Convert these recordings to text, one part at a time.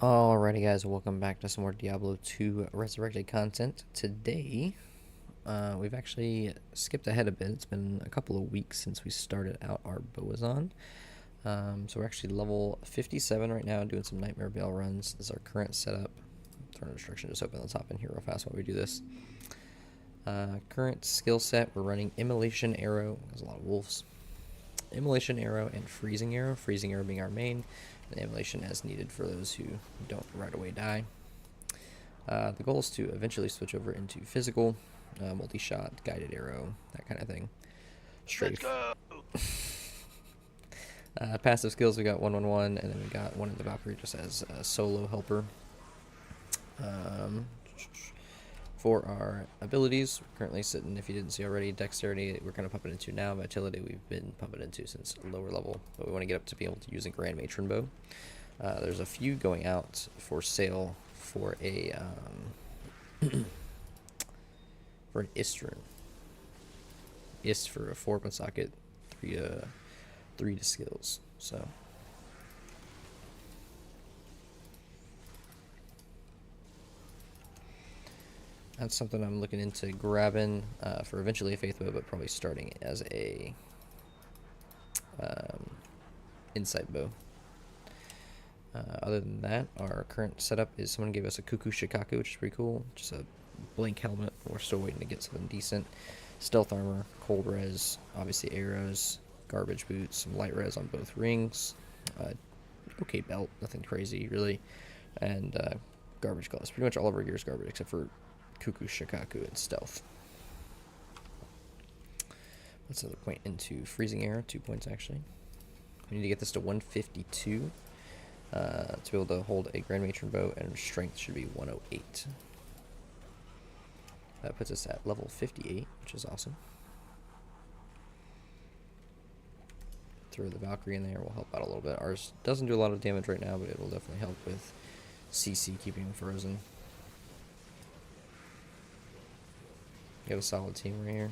Alrighty guys, welcome back to some more Diablo 2 Resurrected content. Today, we've actually skipped ahead a bit. It's been a couple of weeks since we started out our Bowazon. So we're actually level 57 right now, doing some Nightmare Baal runs. This is our current setup. Turn instruction just open the top in here real fast while we do this. Current skill set, we're running Immolation Arrow. There's a lot of wolves. Immolation Arrow and Freezing Arrow. Freezing Arrow being our main, and Immolation as needed for those who don't right away die. The goal is to eventually switch over into physical, multi-shot, guided arrow, that kind of thing. Strafe. Passive skills, we got 111, and then we got one in the Valkyrie just as a solo helper. For our abilities, we're currently sitting, if you didn't see already, Dexterity, we're kind of pumping into now. Vitality, we've been pumping into since lower level, but we want to get up to be able to use a Grand Matron bow. There's a few going out for sale for a for an Istrin. Ist for a 4-weapon socket, 3 to skills. So that's something I'm looking into grabbing for eventually a faith bow, but probably starting as a insight bow. Other than that, our current setup is someone gave us a Cuckoo Shikaku, which is pretty cool. Just a blank helmet. We're still waiting to get something decent. Stealth armor, cold res, obviously arrows, garbage boots, some light res on both rings. Okay belt, nothing crazy really, and garbage gloves. Pretty much all of our gear is garbage except for Cuckoo Shikaku and stealth. That's another point into freezing arrow, 2 points actually. We need to get this to 152 to be able to hold a Grand Matron bow, and strength should be 108. That puts us at level 58, which is awesome. Throw the Valkyrie in there will help out a little bit. Ours doesn't do a lot of damage right now, but it will definitely help with CC keeping him frozen. Got a solid team right here.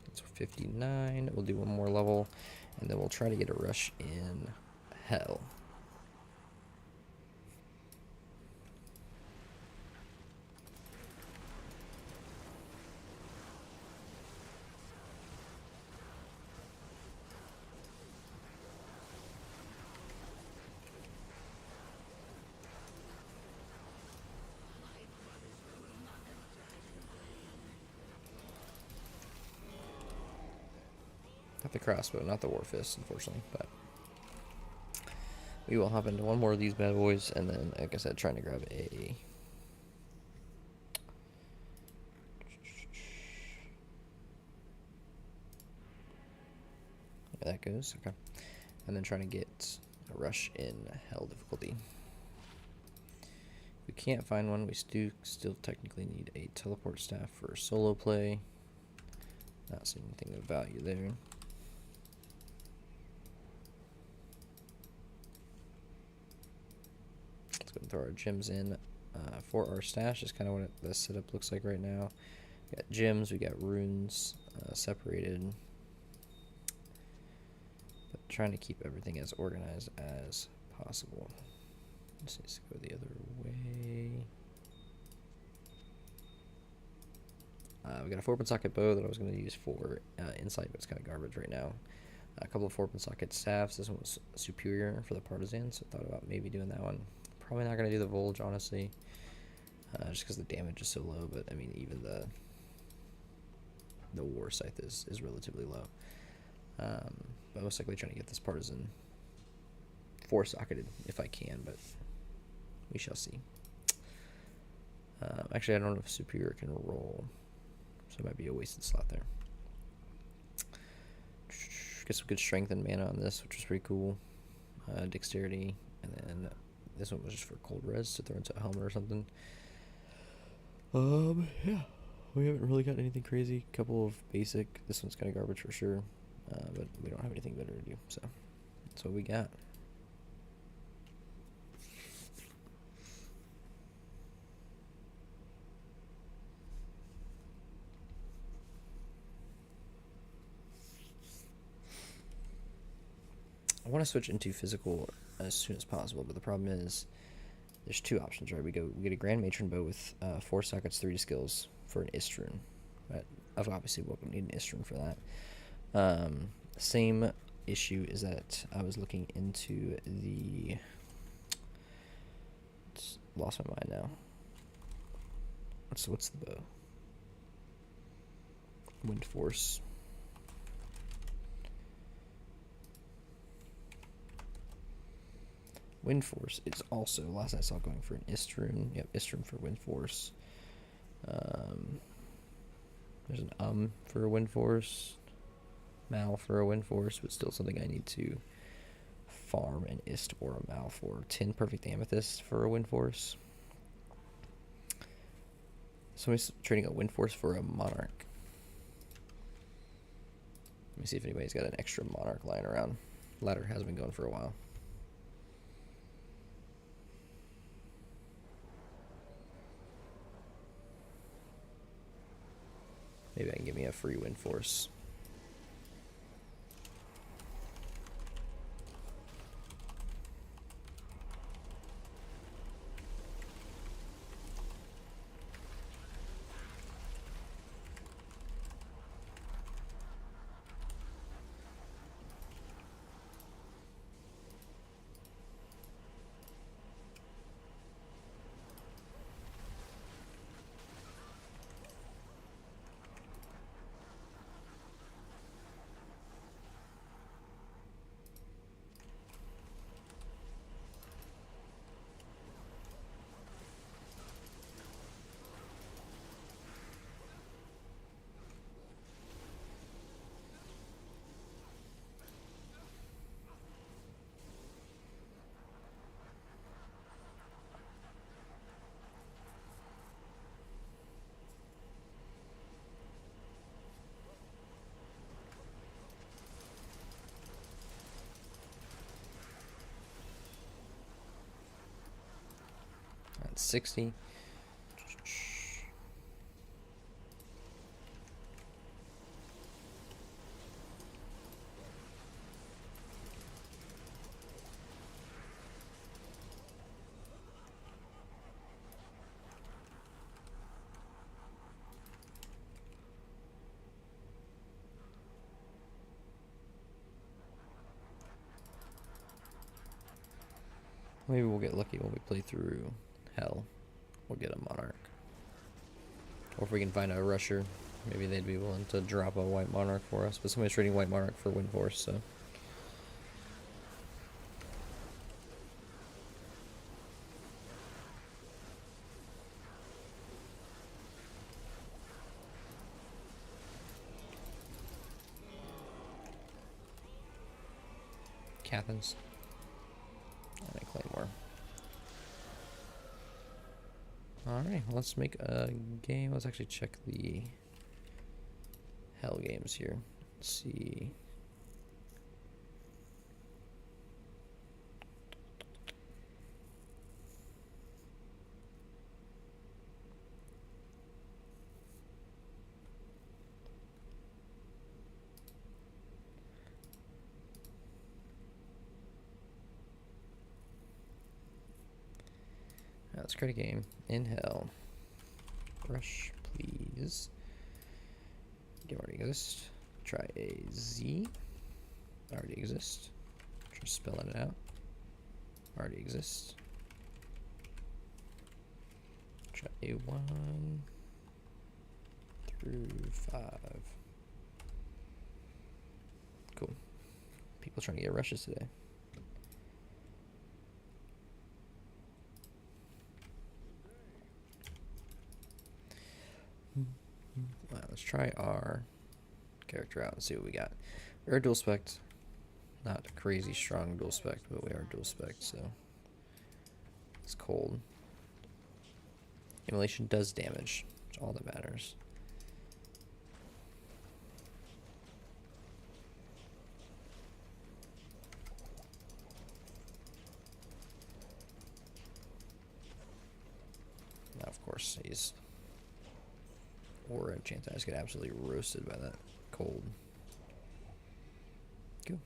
It's 59. We'll do one more level, and then we'll try to get a rush in Hell. Not the crossbow, not the war fist, unfortunately, but we will hop into one more of these bad boys, and then, like I said, trying to grab a there that goes, okay. And then trying to get a rush in Hell difficulty. If we can't find one, we still technically need a teleport staff for solo play. Not seeing anything of value there. Let's go and throw our gems in for our stash. Is kind of what the setup looks like right now. We got gems, we got runes separated. But trying to keep everything as organized as possible. This needs to go the other way. We got a 4-pin socket bow that I was going to use for insight, but it's kind of garbage right now. A couple of 4-pin socket staffs. This one was superior for the partisans, so I thought about maybe doing that one. Probably not going to do the Volge, honestly, just because the damage is so low. But I mean, even the war scythe is relatively low. But most likely trying to get this partisan 4-socketed if I can, but we shall see. Actually, I don't know if superior can roll, so it might be a wasted slot there. Get some good strength and mana on this, which was pretty cool. Dexterity, and then this one was just for cold res to throw into a helmet or something. Yeah, we haven't really got anything crazy. Couple of basic. This one's kind of garbage for sure, but we don't have anything better to do, so that's what we got. I want to switch into physical as soon as possible, but the problem is there's two options, right? We get a Grand Matron bow with 4 sockets, 3 skills for an Istrun. But obviously we'll need an Istrun for that. Same issue is that I was looking into the... Lost my mind now. What's the bow? Wind Force. Wind Force is also, last I saw, going for an Istrun. Yep, Istrun for Wind Force. There's an for a Wind Force. Mal for a Wind Force, but still something I need to farm an Ist or a Mal for. 10 Perfect Amethyst for a Wind Force. Somebody's trading a Wind Force for a Monarch. Let me see if anybody's got an extra Monarch lying around. Ladder has been going for a while. Maybe I can give me a free Wind Force. That's 60. Maybe we'll get lucky when we play through Hell. We'll get a Monarch. Or if we can find a Rusher, maybe they'd be willing to drop a White Monarch for us. But somebody's trading White Monarch for Wind Force, so... Cathans. And a Claymore. Alright, let's make a game. Let's actually check the Hell games here. Let's see. Let's create a game in Hell. Rush, please. Game already exists. Try a Z. Already exists. Try spelling it out. Already exists. Try a 1 through 5. Cool. People trying to get rushes today. Well, let's try our character out and see what we got. We're dual spec, not crazy strong dual spec, but we are dual spec, so it's cold. Immolation does damage, which is all that matters. Now, of course, he's or a chance I just get absolutely roasted by that cold. Cool.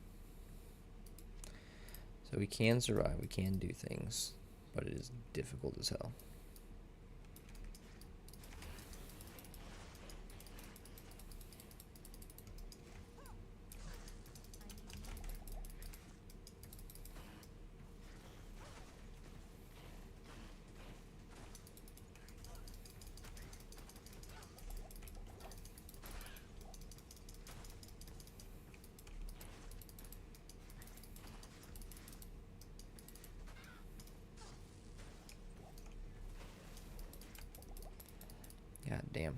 So we can survive, we can do things, but it is difficult as hell. God damn.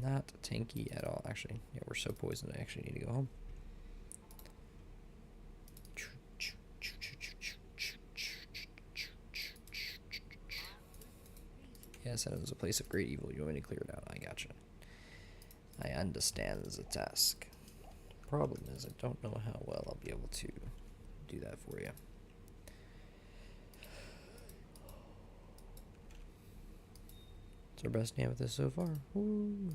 Not tanky at all, actually. Yeah, we're so poisoned, I actually need to go home. Yes, that is a place of great evil. You want me to clear it out? I gotcha. I understand the task. Problem is, I don't know how well I'll be able to do that for you. It's our best amethyst so far. Woo.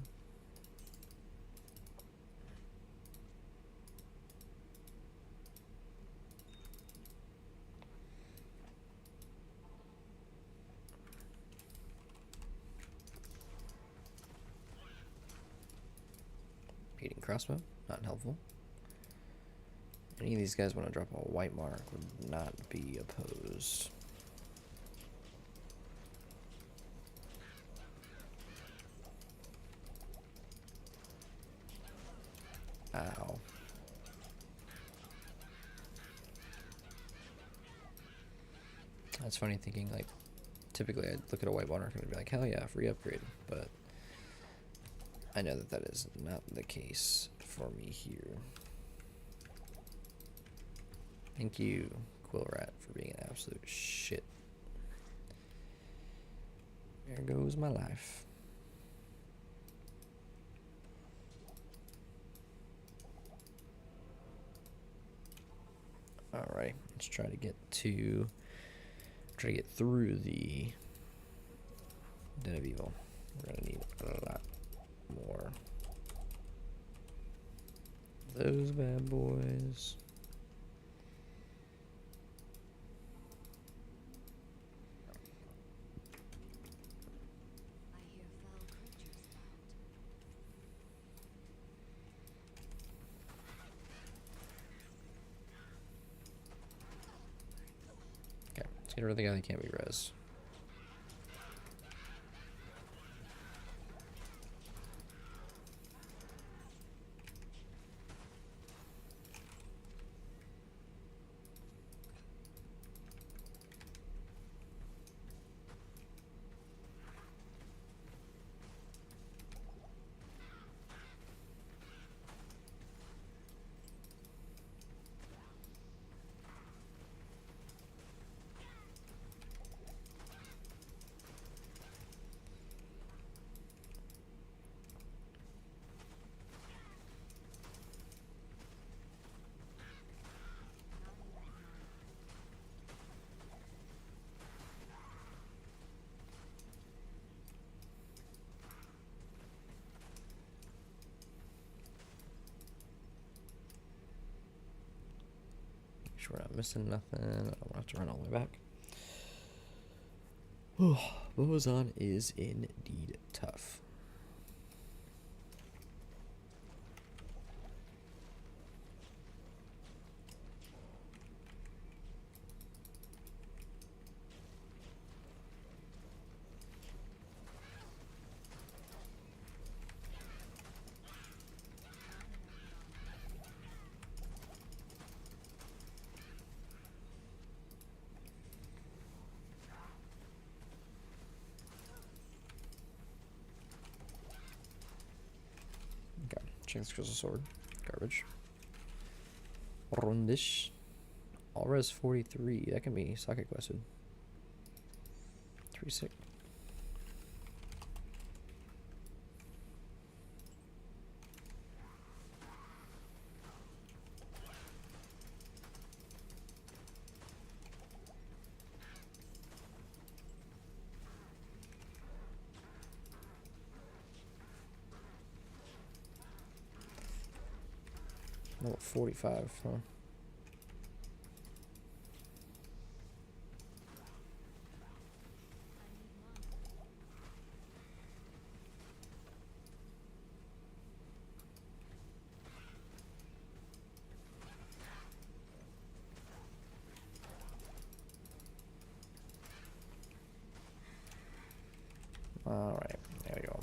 Repeating crossbow, not helpful. Any of these guys want to drop a white mark would not be opposed. Ow. That's funny thinking, like, typically I'd look at a white mark and be like, hell yeah, free upgrade, but I know that that is not the case for me here. Thank you, Quill Rat, for being an absolute shit. There goes my life. Alright, let's try to get through the Den of Evil. We're gonna need a lot more. Those bad boys. Okay, let's get rid of the guy that can't be res. Make sure we're not missing nothing. I don't want to have to run all the way back. Bowazon is indeed tough. Chance Crystal Sword. Garbage. Rundish. All res 43. That can be socket quested. 3-6. Level 45, huh? Alright, there we go.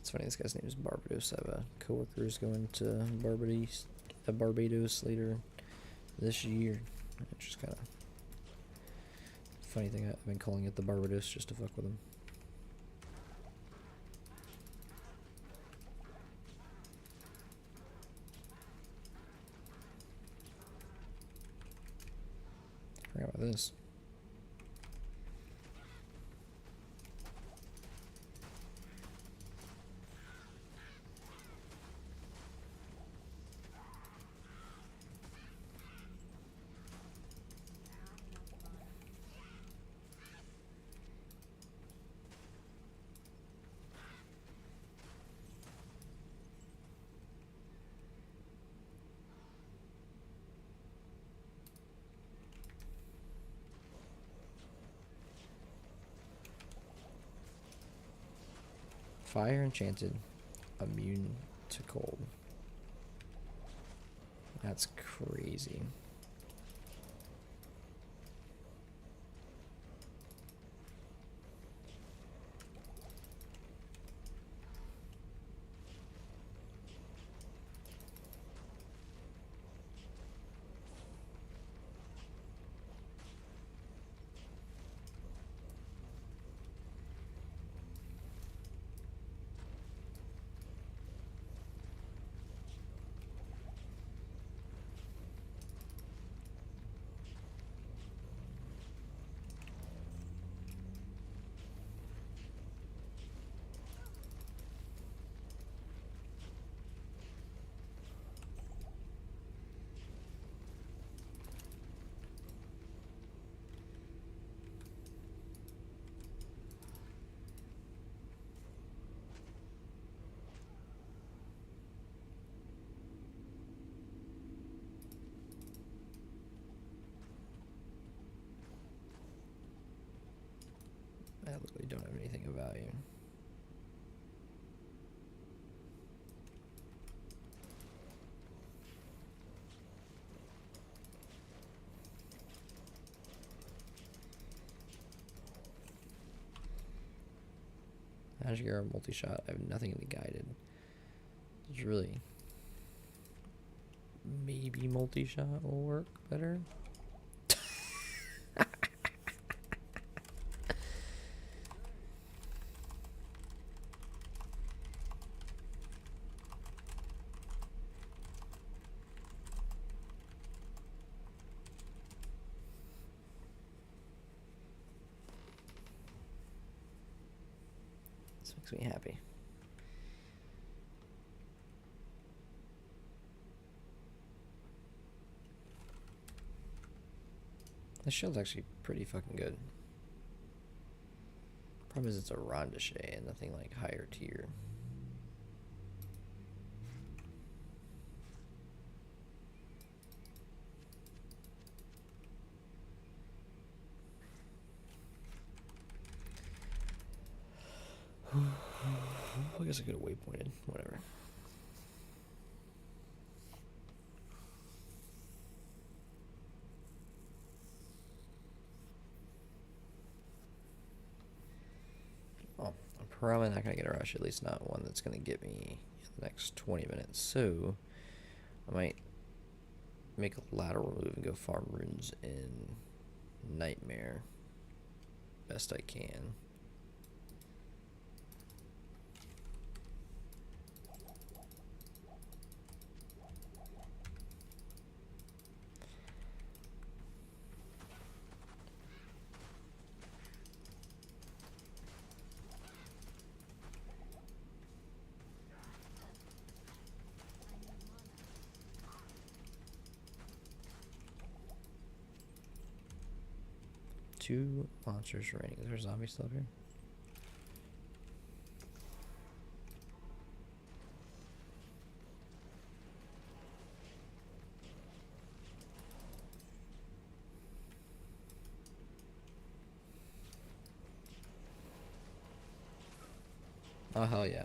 It's funny, this guy's name is Barbados. I have a coworker who's going to Barbados later this year. It's just kind of funny thing. I've been calling it the Barbados just to fuck with him. I forgot about this. Fire enchanted, immune to cold. That's crazy. I literally don't have anything of value. Magic Arrow multi-shot. I have nothing in the guided. It's really... Maybe multi-shot will work better. This makes me happy. This shield's actually pretty fucking good. Problem is it's a Rondochet and nothing like higher tier. I guess I could have waypointed. Whatever. Oh, I'm probably not going to get a rush, at least not one that's going to get me in the next 20 minutes. So, I might make a lateral move and go farm runes in Nightmare. Best I can. 2 monsters remaining. Is there a zombie still up here? Oh, hell yeah.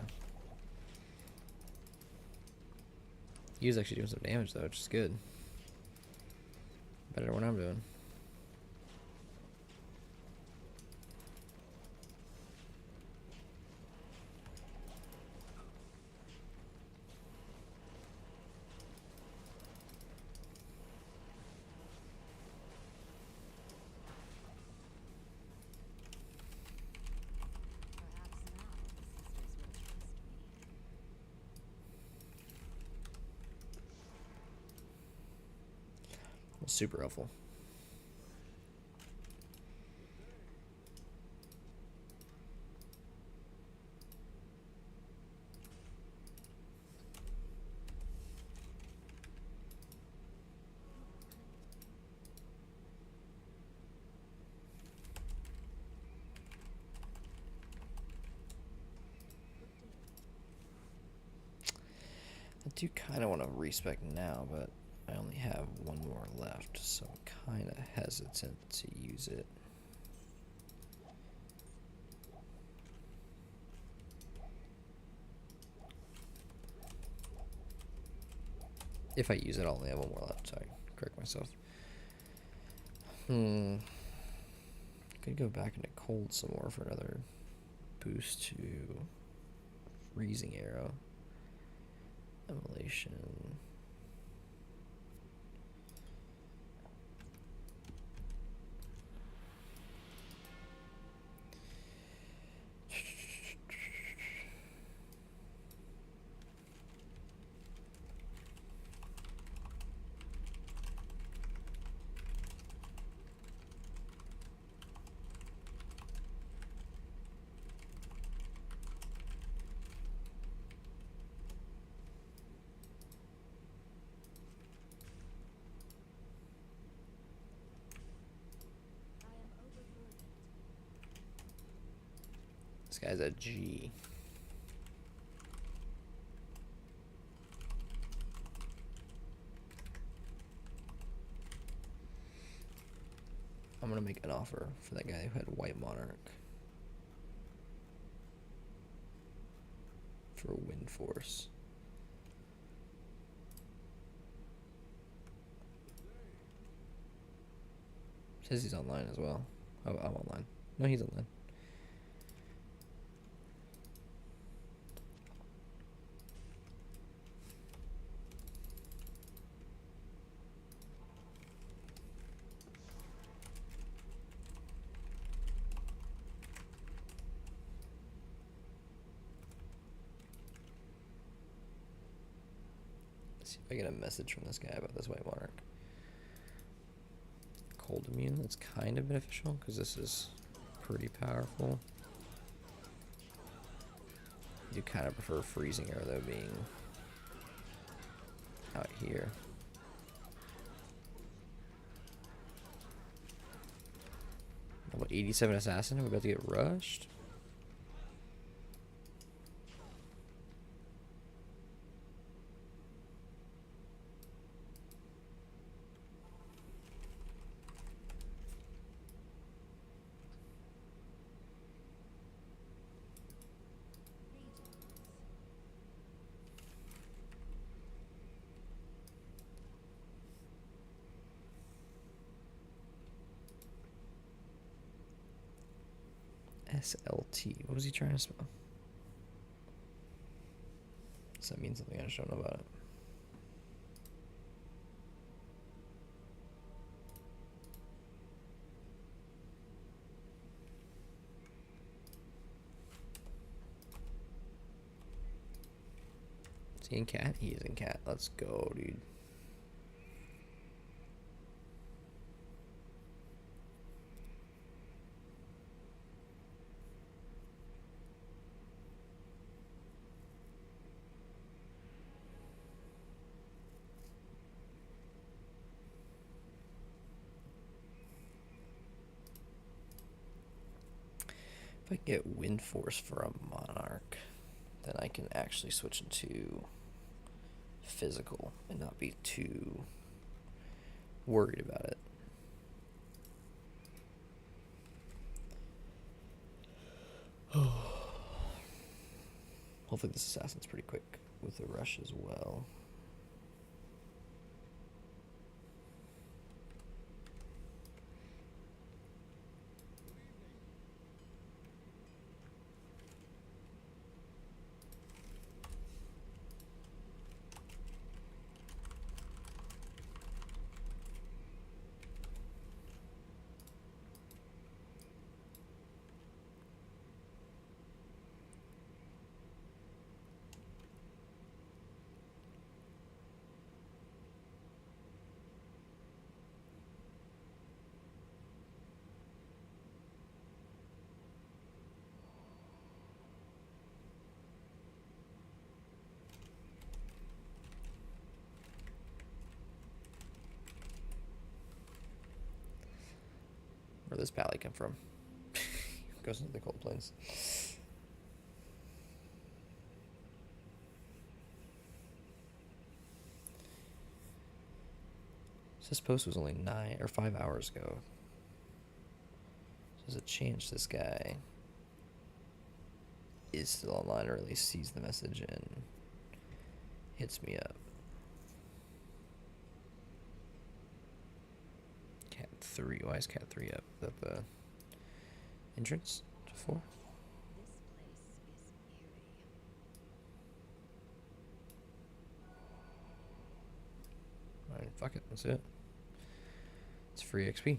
He was actually doing some damage, though, which is good. Better than what I'm doing. Super helpful. I do kind of want to respec now, but I only have 1 more left, so I'm kind of hesitant to use it. If I use it, I'll only have 1 more left. Sorry, correct myself. Could go back into cold some more for another boost to freezing arrow. Immolation. This guy's a G. I'm gonna make an offer for that guy who had White Monarch for Wind Force. Says he's online as well. Oh, I'm online. No, he's online. Let's see if I get a message from this guy about this White Monarch. Cold immune, that's kind of beneficial because this is pretty powerful. I do kind of prefer freezing arrow though being out here. Level 87 assassin, are we about to get rushed? SLT. What was he trying to spell? Does that mean something I just don't know about it? Is he in cat? He is in cat. Let's go, dude. If I can get wind force for a monarch, then I can actually switch into physical and not be too worried about it. Hopefully this assassin's pretty quick with the rush as well. Where does Baal come from? Goes into the cold plains. So this post was only 9 or 5 hours ago. So there's a chance this guy is still online, or at least sees the message and hits me up. Cat 3. Why is Cat 3 up? Is that the entrance to 4? Alright, fuck it. That's it. It's free XP.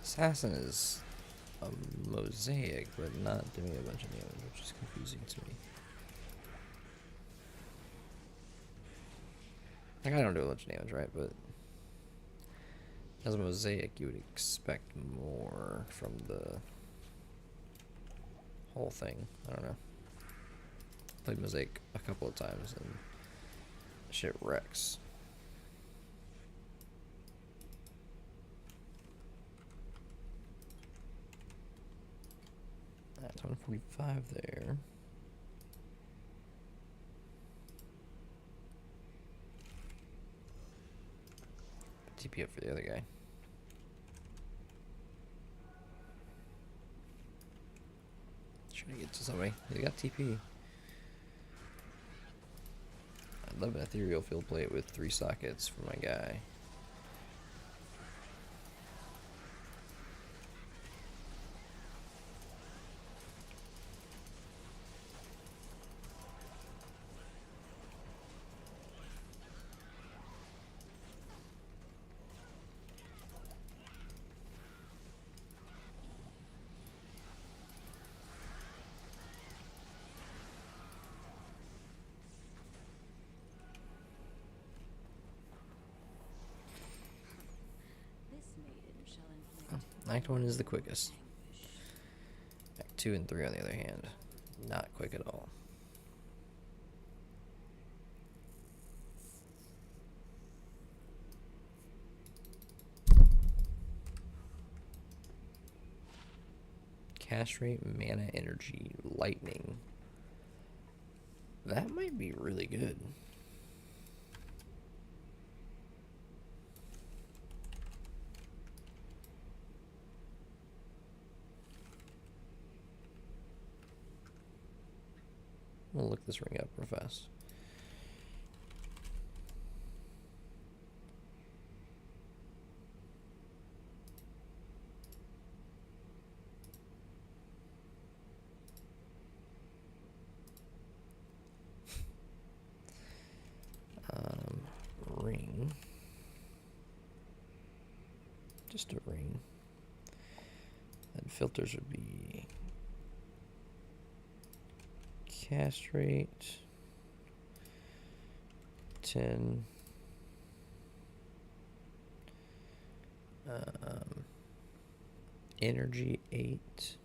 Assassin is a mosaic, but not doing a bunch of damage, which is confusing to me. Like, I don't do a bunch of damage, right? But as a mosaic, you would expect more from the whole thing. I don't know. Played mosaic a couple of times and shit wrecks. 145 there. TP up for the other guy. Trying to get to somebody. They got TP. I'd love an ethereal field plate with 3 sockets for my guy. Act 1 is the quickest. Act 2 and 3, on the other hand, not quick at all. Cast rate, mana, energy, lightning. That might be really good. We'll look this ring up real fast. Ring. Just a ring. And filters would be cast rate 10. Energy 8.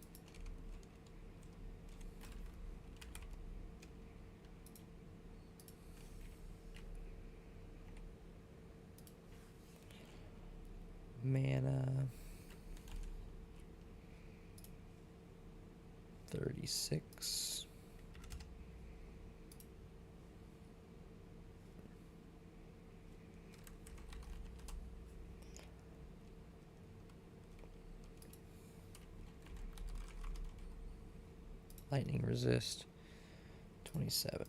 Mana 36. Lightning resist 27.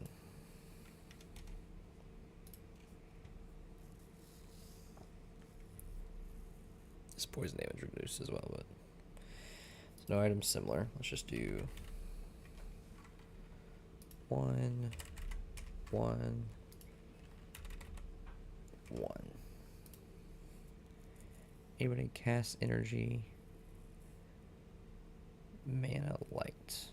This poison damage reduced as well, but there's no items similar. Let's just do 1, 1, 1. Anybody cast energy? Mana light.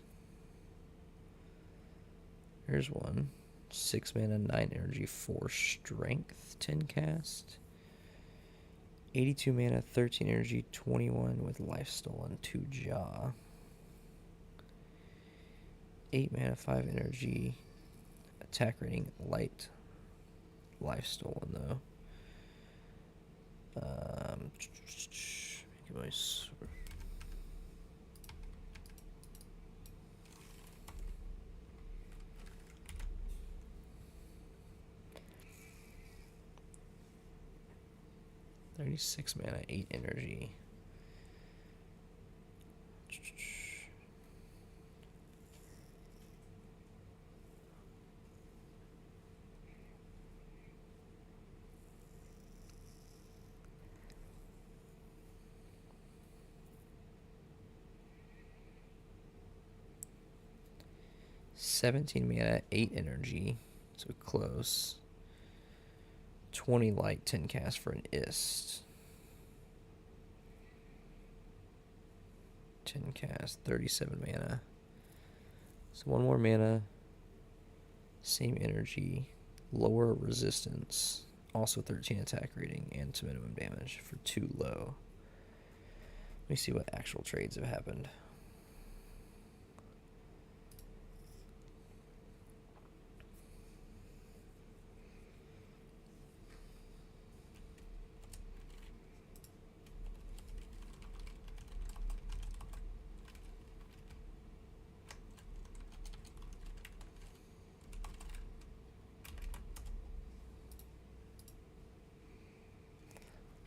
Here's one. 6 mana, 9 energy, 4 strength, 10 cast. 82 mana, 13 energy, 21 with life stolen, 2 jaw. 8 mana, 5 energy, attack rating light, life stolen though. Get my sword. $36 mana, 8 energy. $17 mana, 8 energy, so close. 20 light, 10 cast for an ist. 10 cast, 37 mana. So 1 more mana, same energy, lower resistance, also 13 attack rating, and to minimum damage for 2 low. Let me see what actual trades have happened.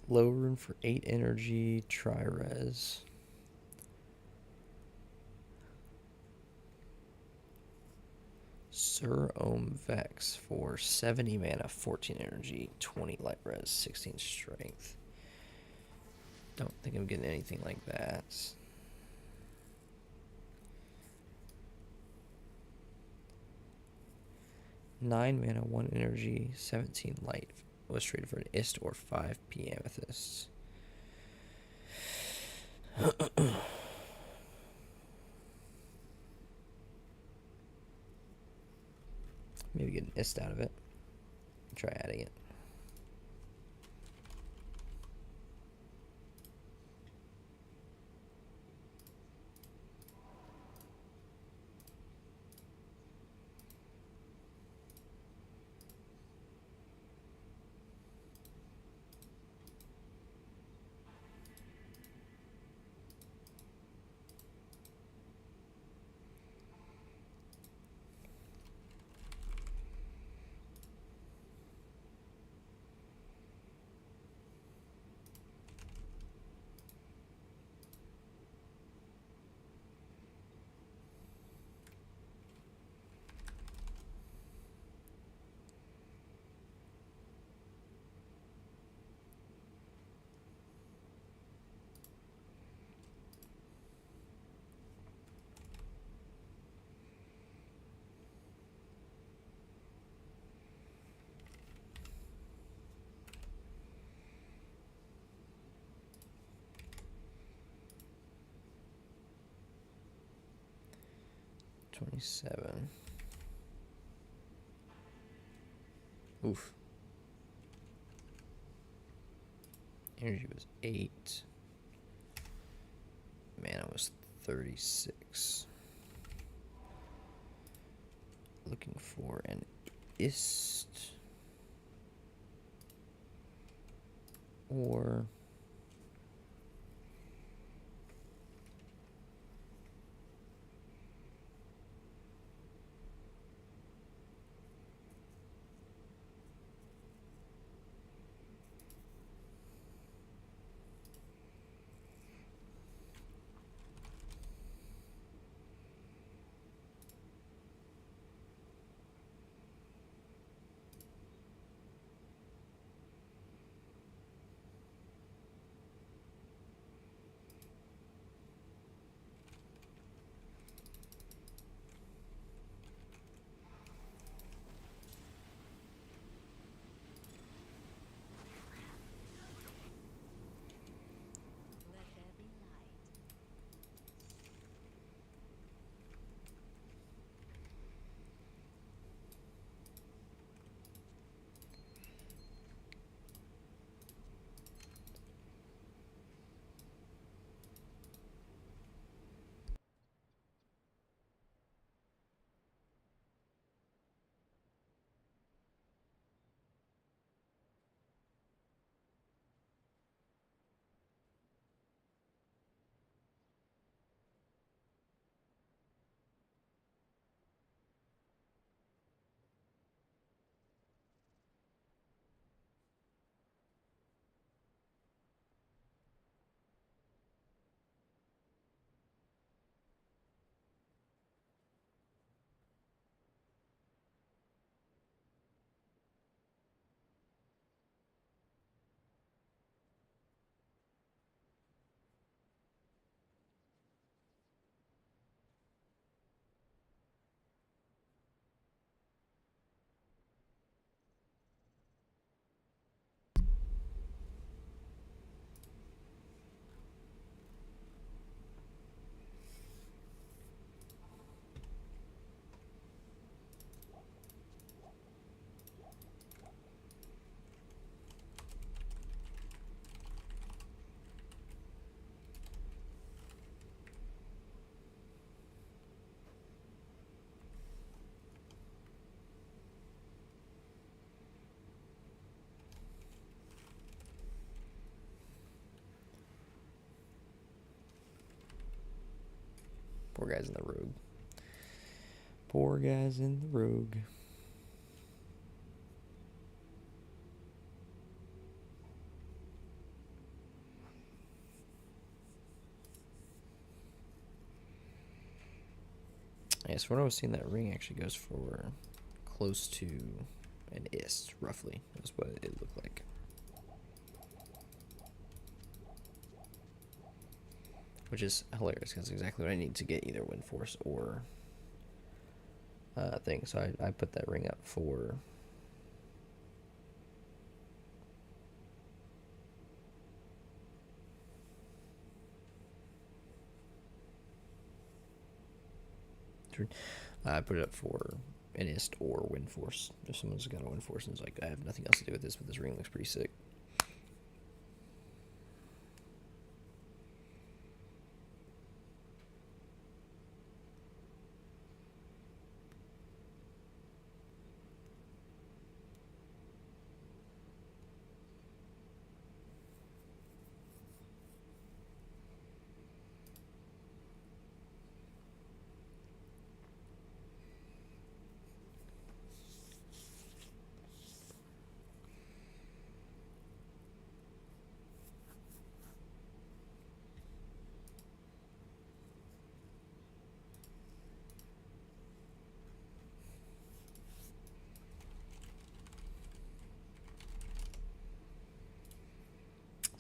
Low rune for 8 energy, tri-res. Sir Ohm Vex for 70 mana, 14 energy, 20 light res, 16 strength. Don't think I'm getting anything like that. Nine mana, 1 energy, 17 light. Was traded for an ist or 5p amethysts. Maybe get an ist out of it. Try adding it. $27. Oof. Energy was 8. Mana was 36. Looking for an ist. Or poor guys in the rogue. Poor guys in the rogue. Yeah, so when I was seeing that ring actually goes for close to an ist, roughly. That's what it looked like. Which is hilarious because it's exactly what I need to get either Wind Force or thing. So I put that ring up for I put it up for an ist or Wind Force. If someone's got a Wind Force and is like, I have nothing else to do with this, but this ring looks pretty sick.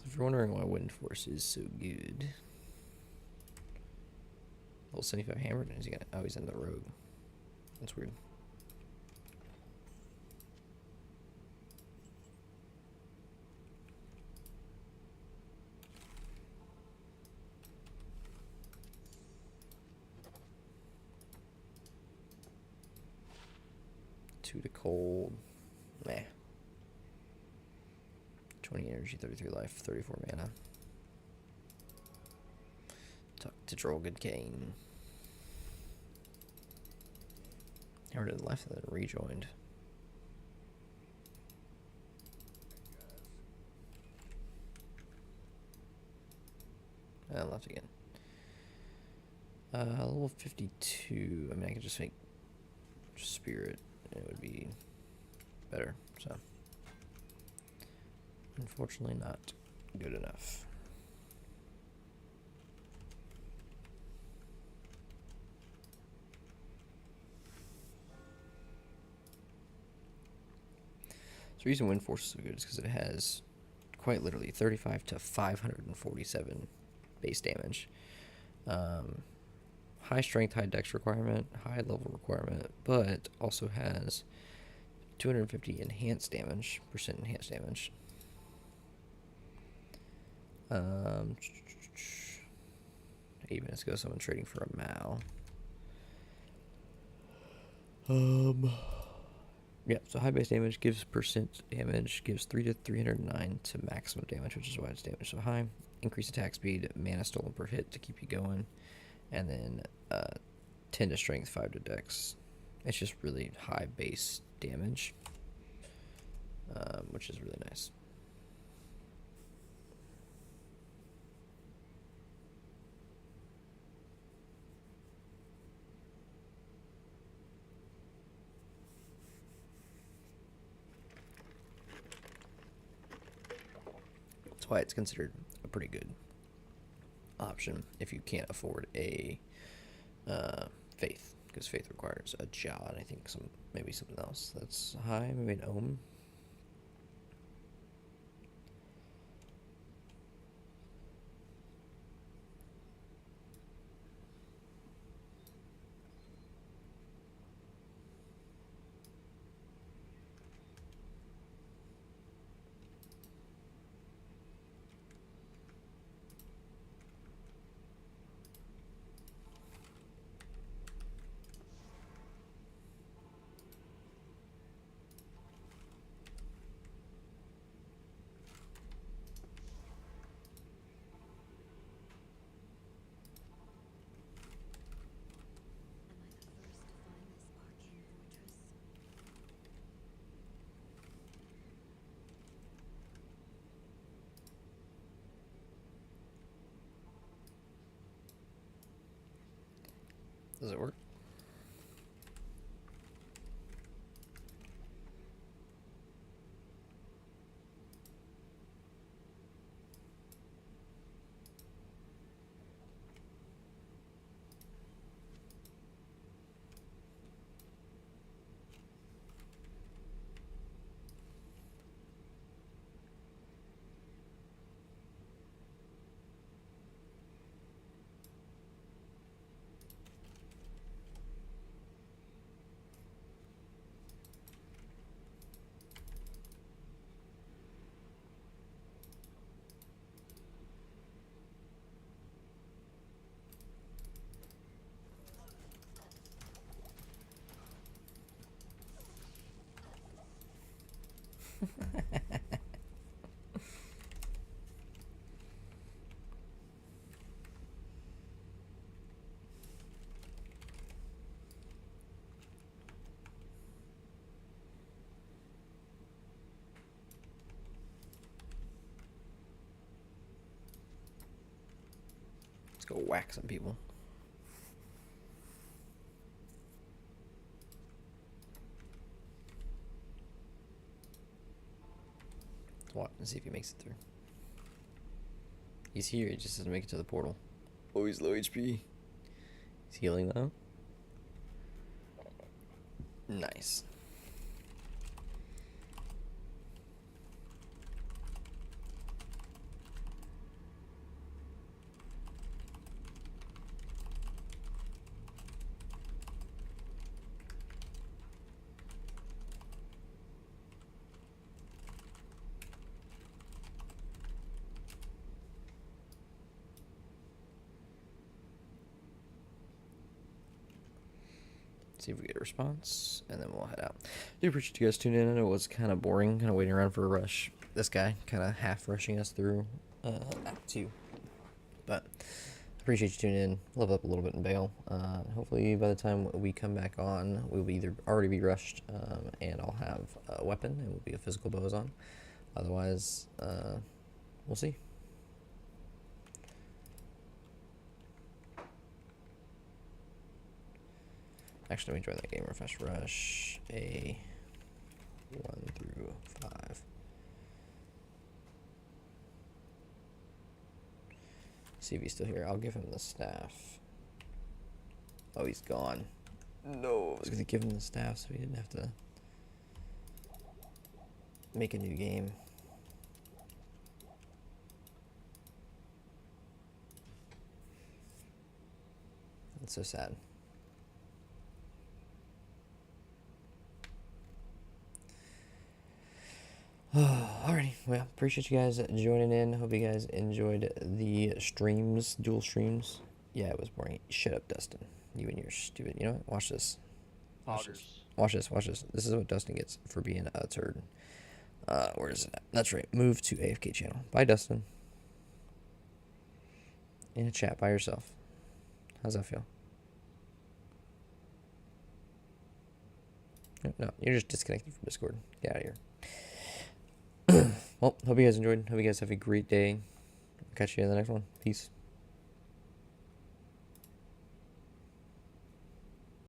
If you're wondering why Wind Force is so good, level 75 hammered, and he's in the rogue. That's weird. Two to cold. Meh. energy, 33 life, 34 mana. Talk to Drollgood Kane. Never did left and then rejoined. And left again. Level 52. I mean, I could just make Spirit. And it would be better. So, unfortunately, not good enough. So the reason Wind Force is so good is because it has quite literally 35 to 547 base damage. High strength, high dex requirement, high level requirement, but also has 250 enhanced damage, enhanced damage. Even let's go someone trading for a Mal. Yeah, so high base damage gives percent damage, gives 3 to 309 to maximum damage, which is why it's damage so high. Increase attack speed, mana stolen per hit to keep you going, and then 10 to strength, 5 to dex. It's just really high base damage, which is really nice. That's why it's considered a pretty good option if you can't afford a Faith, because Faith requires a Jaw, and I think maybe something else that's high, maybe an Ohm. Does it work? Let's go whack some people. Let's watch and see if he makes it through. He's here, he just doesn't make it to the portal. Oh, he's low HP. He's healing though. Nice. See if we get a response, and then we'll head out. Do appreciate you guys tuning in. I know it was kind of boring, kind of waiting around for a rush. this guy kind of half rushing us through Act 2. But appreciate you tuning in. Level up a little bit in Baal. Hopefully by the time we come back on, we'll be either already be rushed and I'll have a weapon and we'll be a physical Bowazon. Otherwise, we'll see. Actually, let me join that game refresh rush. A 1 through 5. See if he's still here. I'll give him the staff. Oh, he's gone. No, I was gonna give him the staff so he didn't have to make a new game. That's so sad. Alrighty, well, appreciate you guys joining in. Hope you guys enjoyed the streams, dual streams. Yeah, it was boring. Shut up, Dustin. You and your stupid. You know what? Watch this. Watch this. Watch this. This is what Dustin gets for being a turd. Where is it at? That's right. Move to AFK channel. Bye, Dustin. In a chat by yourself. How's that feel? No, you're just disconnected from Discord. Get out of here. Well, hope you guys enjoyed. Hope you guys have a great day. Catch you in the next one. Peace.